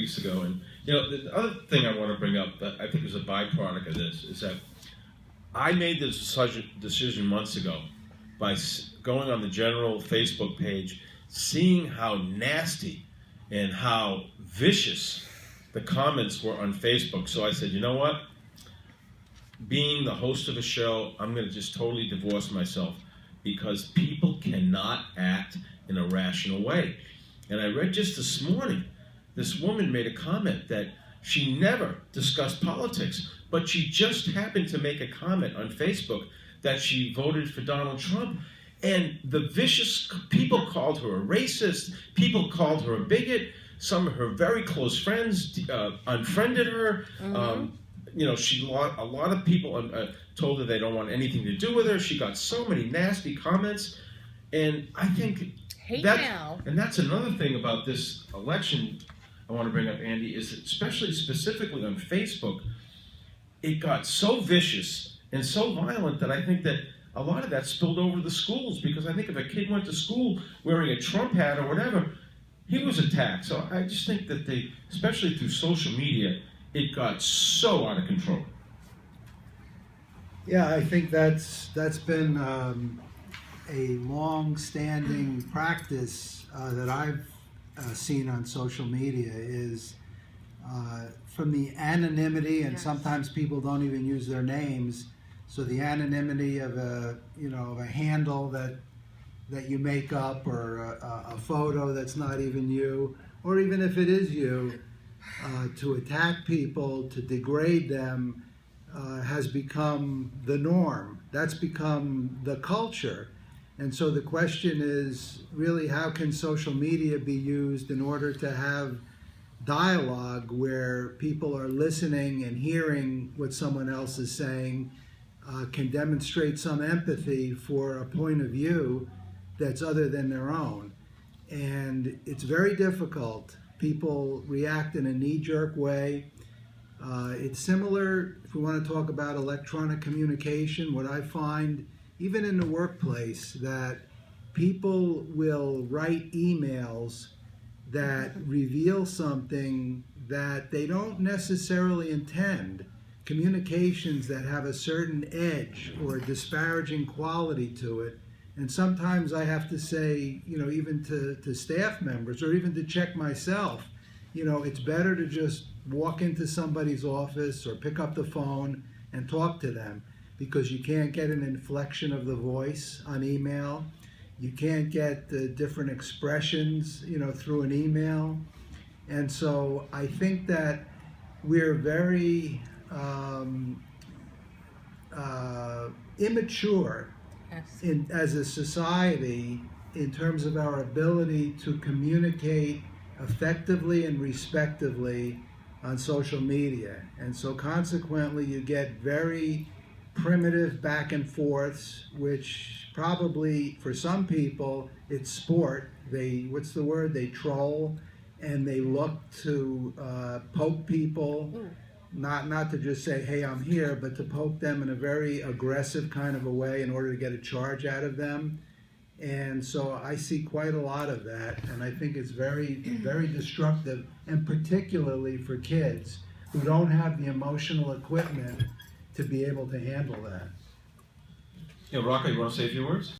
weeks ago, and the other thing I want to bring up that I think is a byproduct of this is that I made this decision months ago by going on the general Facebook page, seeing how nasty and how vicious the comments were on Facebook. So I said, you know what? Being the host of a show, I'm going to just totally divorce myself because people cannot act in a rational way. And I read just this morning, this woman made a comment that she never discussed politics, but she just happened to make a comment on Facebook that she voted for Donald Trump. And the vicious people called her a racist, people called her a bigot, some of her very close friends unfriended her. She a lot of people told her they don't want anything to do with her. She got so many nasty comments, and I think that's another thing about this election I want to bring up, Andy, is especially specifically on Facebook, it got so vicious and so violent that I think that a lot of that spilled over to the schools, because I think if a kid went to school wearing a Trump hat or whatever, he was attacked. So I just think that especially through social media, it got so out of control. Yeah, I think that's been a long-standing practice that I've seen on social media is from the anonymity, and sometimes people don't even use their names. So the anonymity of a handle that you make up, or a photo that's not even you, or even if it is you, to attack people, to degrade them, has become the norm. That's become the culture. And so the question is really, how can social media be used in order to have dialogue where people are listening and hearing what someone else is saying, can demonstrate some empathy for a point of view that's other than their own. And it's very difficult. People react in a knee-jerk way. It's similar, if we want to talk about electronic communication, what I find, even in the workplace, that people will write emails that reveal something that they don't necessarily intend. Communications that have a certain edge or a disparaging quality to it. And sometimes I have to say, even to staff members, or even to check myself, it's better to just walk into somebody's office or pick up the phone and talk to them, because you can't get an inflection of the voice on email. You can't get the different expressions, through an email. And so I think that we're very immature as a society in terms of our ability to communicate effectively and respectively on social media. And so consequently you get very primitive back and forths, which probably for some people it's sport. They troll, and they look to poke people, not to just say, hey, I'm here, but to poke them in a very aggressive kind of a way in order to get a charge out of them. And so I see quite a lot of that, and I think it's very, very destructive, and particularly for kids who don't have the emotional equipment to be able to handle that. Rocco, you want to say a few words?